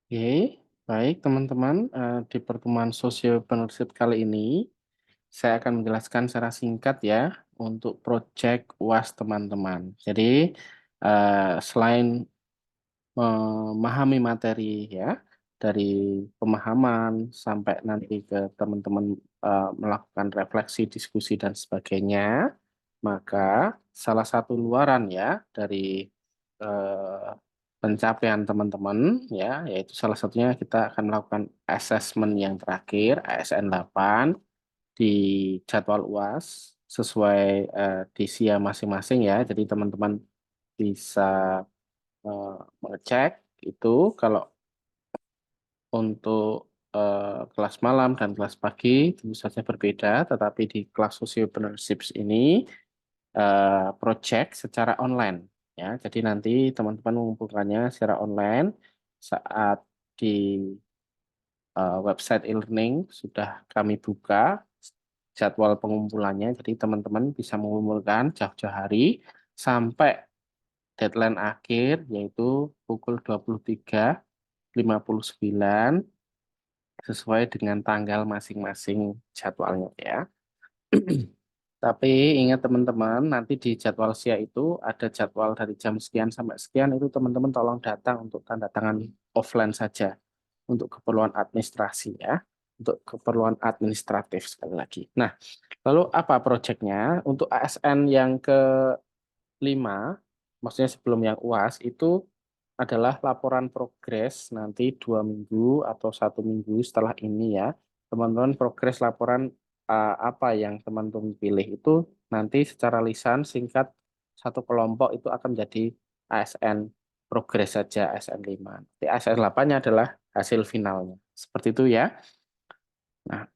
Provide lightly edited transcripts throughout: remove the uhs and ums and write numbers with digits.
Oke, baik teman-teman, di pertemuan Sociopreneurship kali ini, saya akan menjelaskan secara singkat ya, untuk project UAS teman-teman. Jadi, selain memahami materi ya, dari pemahaman sampai nanti ke teman-teman, melakukan refleksi, diskusi, dan sebagainya, maka salah satu luaran ya dari, eee, pencapaian teman-teman ya, yaitu salah satunya kita akan melakukan assessment yang terakhir, ASN 8 di jadwal UAS sesuai, di SIA masing-masing ya. Jadi teman-teman bisa mengecek itu kalau untuk, kelas malam dan kelas pagi tentu saja berbeda, tetapi di kelas Sociopreneurship ini, project secara online ya. Jadi nanti teman-teman mengumpulkannya secara online saat di, website e-learning sudah kami buka jadwal pengumpulannya. Jadi teman-teman bisa mengumpulkan jauh-jauh hari sampai deadline akhir yaitu pukul 23.59 sesuai dengan tanggal masing-masing jadwalnya ya. Tapi ingat teman-teman, nanti di jadwal SIA itu ada jadwal dari jam sekian sampai sekian itu teman-teman tolong datang untuk tanda tangan offline saja untuk keperluan administrasi ya, untuk keperluan administratif sekali lagi. Nah, lalu apa proyeknya? Untuk ASN yang kelima, maksudnya sebelum yang UAS itu adalah laporan progres nanti 2 minggu atau 1 minggu setelah ini ya. Teman-teman progres laporan apa yang teman-teman pilih itu nanti secara lisan singkat satu kelompok itu akan menjadi ASN progres saja ASN 5. Nanti ASN 8-nya adalah hasil finalnya. Seperti itu ya. Nah,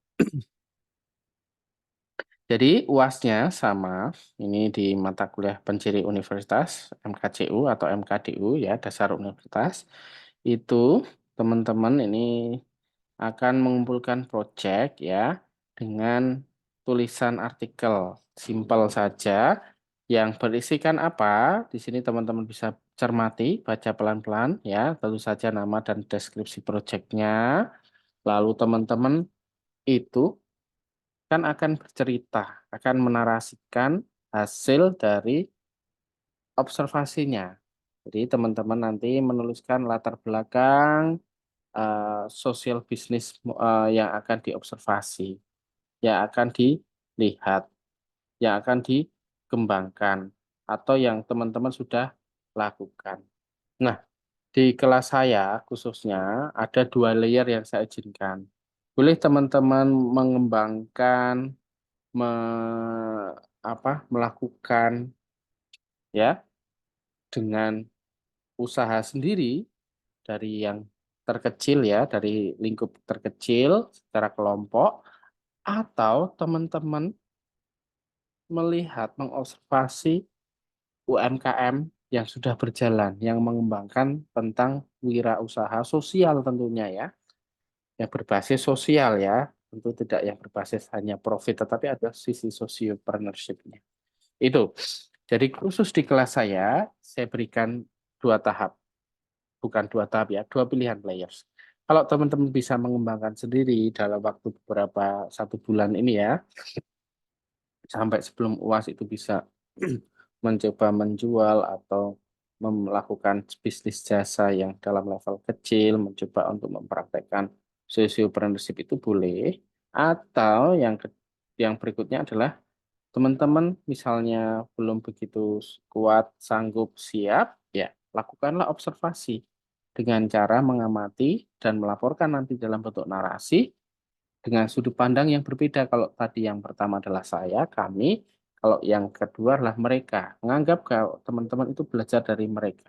jadi UASnya sama, ini di mata kuliah penciri universitas, MKCU atau MKDU ya, dasar universitas. Itu teman-teman ini akan mengumpulkan project ya, dengan tulisan artikel, simpel saja, yang berisikan apa, di sini teman-teman bisa cermati, baca pelan-pelan ya, tentu saja nama dan deskripsi projectnya. Lalu teman-teman itu kan akan bercerita, akan menarasikan hasil dari observasinya. Jadi teman-teman nanti menuliskan latar belakang, sosial bisnis, yang akan diobservasi, yang akan dilihat, yang akan dikembangkan, atau yang teman-teman sudah lakukan. Nah, di kelas saya khususnya ada 2 layer yang saya izinkan. Boleh teman-teman mengembangkan, me melakukan ya, dengan usaha sendiri dari yang terkecil ya, dari lingkup terkecil secara kelompok, atau teman-teman melihat, mengobservasi UMKM yang sudah berjalan, yang mengembangkan tentang wirausaha sosial tentunya ya, yang berbasis sosial ya, tentu tidak yang berbasis hanya profit, tetapi ada sisi sociopreneurship-nya. Itu. Jadi khusus di kelas saya berikan 2 tahap, bukan 2 tahap ya, 2 pilihan layers. Kalau teman-teman bisa mengembangkan sendiri dalam waktu beberapa 1 bulan ini ya, sampai sebelum UAS itu bisa mencoba menjual atau melakukan bisnis jasa yang dalam level kecil, mencoba untuk mempraktekkan sociopreneurship itu boleh, atau yang berikutnya adalah teman-teman misalnya belum begitu kuat, sanggup, siap, ya lakukanlah observasi dengan cara mengamati dan melaporkan nanti dalam bentuk narasi dengan sudut pandang yang berbeda. Kalau tadi yang pertama adalah saya, kami, kalau yang kedua adalah mereka. Menganggap kalau teman-teman itu belajar dari mereka,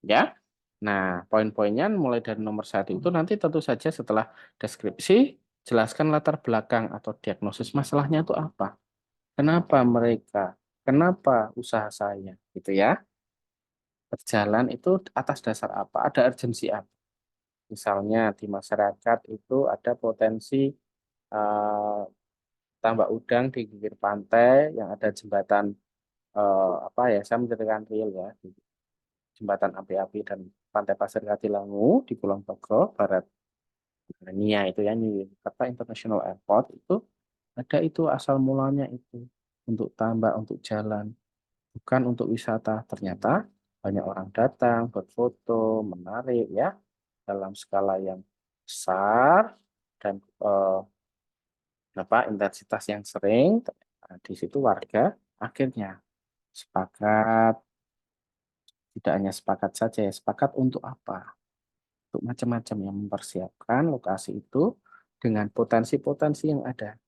ya. Nah, poin-poinnya mulai dari nomor 1 itu nanti tentu saja setelah deskripsi, jelaskan latar belakang atau diagnosis masalahnya itu apa. Kenapa mereka? Kenapa usaha saya? Gitu ya. Berjalan itu atas dasar apa? Ada urgensi apa? Misalnya di masyarakat itu ada potensi eh, tambak udang di pinggir pantai yang ada jembatan, apa ya? Saya menceritakan real ya. Jembatan api-api dan Pantai Pasir Katilangu di Kulon Progo, Barat NIA itu ya, New Yogyakarta International Airport itu ada itu asal mulanya itu untuk tambak, untuk jalan, bukan untuk wisata. Ternyata banyak orang datang berfoto, menarik ya, dalam skala yang besar dan intensitas yang sering. Nah, di situ warga akhirnya sepakat, tidak hanya sepakat saja ya, sepakat untuk apa? Untuk macam-macam yang mempersiapkan lokasi itu dengan potensi-potensi yang ada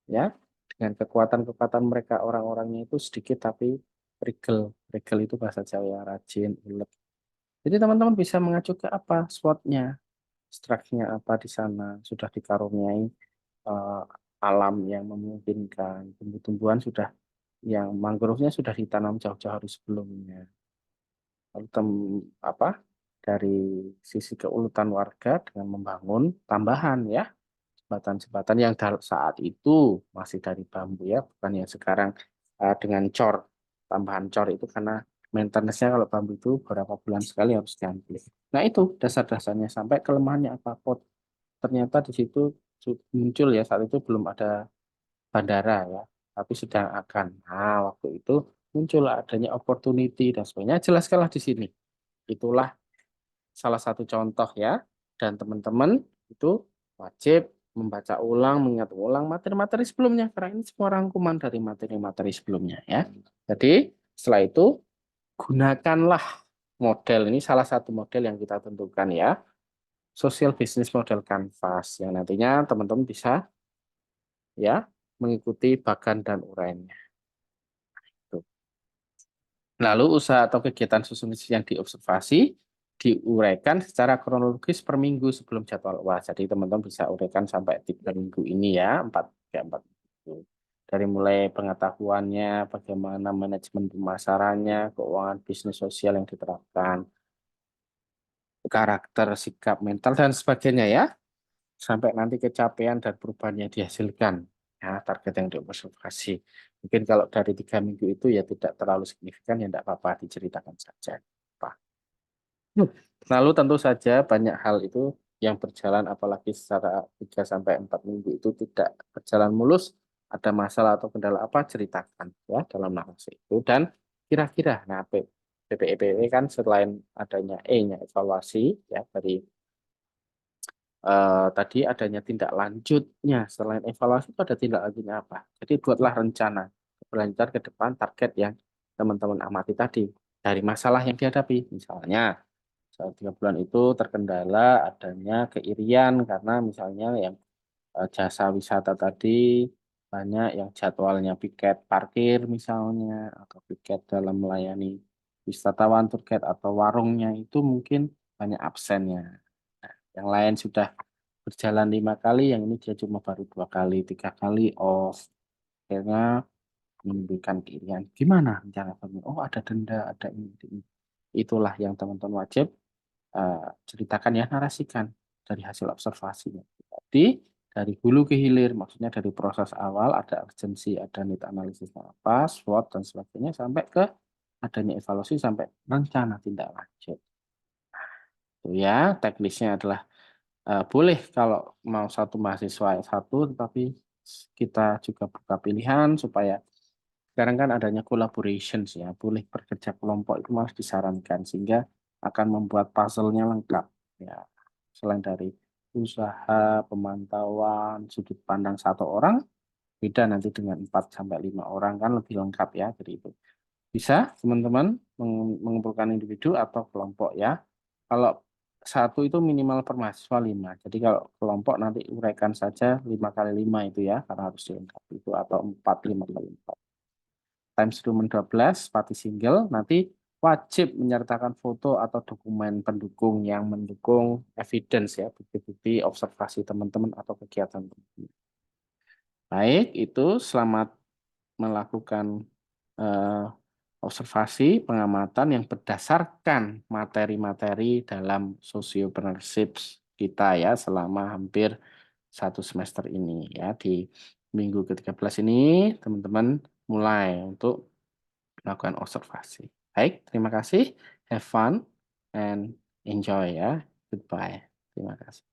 ya, dengan kekuatan-kekuatan mereka orang-orangnya itu sedikit tapi regel. Regel itu bahasa Jawa, rajin, ulet. Jadi teman-teman bisa mengacu ke apa? SWOT-nya, struknya apa di sana, sudah dikaruniai eh, alam yang memungkinkan, tumbuh-tumbuhan sudah, yang mangrove-nya sudah ditanam jauh-jauh hari sebelumnya. Lalu apa? Dari sisi keuletan warga dengan membangun tambahan ya, jembatan-jembatan yang saat itu masih dari bambu ya, bukan yang sekarang dengan cor, tambahan cor itu karena maintenance-nya kalau bambu itu beberapa bulan sekali harus ganti. Nah itu dasar-dasarnya. Sampai kelemahannya apa? Ternyata di situ muncul ya, saat itu belum ada bandara ya, tapi sedang akan. Nah waktu itu muncul adanya opportunity dan sebagainya. Jelaskanlah di sini. Itulah salah satu contoh ya. Dan teman-teman itu wajib membaca ulang, mengingat ulang materi-materi sebelumnya. Karena ini semua rangkuman dari materi-materi sebelumnya ya. Jadi setelah itu gunakanlah model ini, salah satu model yang kita tentukan ya. Social Business Model Canvas yang nantinya teman-teman bisa ya mengikuti bagan dan uraiannya. Tuh. Lalu usaha atau kegiatan susunan yang diobservasi diuraikan secara kronologis per minggu sebelum jadwal UAS. Jadi teman-teman bisa uraikan sampai 3 minggu ini ya, 4 minggu. Dari mulai pengetahuannya, bagaimana manajemen pemasarannya, keuangan bisnis sosial yang diterapkan, karakter, sikap, mental, dan sebagainya ya. Sampai nanti capaian dan perubahan yang dihasilkan. Ya, target yang diobservasi. Mungkin kalau dari 3 minggu itu ya tidak terlalu signifikan, ya tidak apa-apa, diceritakan saja. Pak. Lalu tentu saja banyak hal itu yang berjalan, apalagi secara 3 sampai 4 minggu itu tidak berjalan mulus, ada masalah atau kendala apa, ceritakan ya dalam narasi itu. Dan kira-kira, nah PPEPW kan selain adanya E-nya evaluasi ya dari tadi adanya tindak lanjutnya, selain evaluasi itu ada tindak lanjutnya apa? Jadi buatlah rencana keberlanjutan ke depan, target yang teman-teman amati tadi dari masalah yang dihadapi. Misalnya saat 3 bulan itu terkendala adanya keirian karena misalnya yang jasa wisata tadi banyak yang jadwalnya piket parkir misalnya, atau piket dalam melayani wisatawan, tour guide atau warungnya itu mungkin banyak absennya. Yang lain sudah berjalan 5 kali, yang ini dia cuma baru 2 kali, 3 kali off. Akhirnya menimbulkan keirian. Gimana rencana kamu? Oh ada denda, ada ini. Itulah yang teman-teman wajib ceritakan ya, narasikan dari hasil observasinya. Jadi dari hulu ke hilir, maksudnya dari proses awal ada urgensi, ada need analisis apa, SWOT dan sebagainya, sampai ke adanya evaluasi, sampai rencana tindak lanjut. Itu ya, teknisnya adalah boleh kalau mau satu mahasiswa satu, tetapi kita juga buka pilihan supaya sekarang kan adanya collaboration ya, boleh bekerja kelompok itu malah disarankan sehingga akan membuat puzzle-nya lengkap ya. Selain dari usaha, pemantauan, sudut pandang satu orang, beda nanti dengan 4 sampai 5 orang kan lebih lengkap ya. Jadi itu bisa teman-teman mengumpulkan individu atau kelompok ya. Kalau satu itu minimal per mahasiswa 5. Jadi kalau kelompok nanti uraikan saja 5 kali 5 itu ya, karena harus dilengkapi itu, atau 4, 5 kali 4. Times Roman 12, party single, nanti wajib menyertakan foto atau dokumen pendukung yang mendukung evidence ya, bukti-bukti observasi teman-teman atau kegiatan teman-teman. Baik, itu selamat melakukan eh, observasi, pengamatan yang berdasarkan materi-materi dalam sociopreneurship kita ya selama hampir 1 semester ini ya. Di minggu ke-13 ini teman-teman mulai untuk melakukan observasi. Baik, terima kasih. Have fun and enjoy ya. Goodbye. Terima kasih.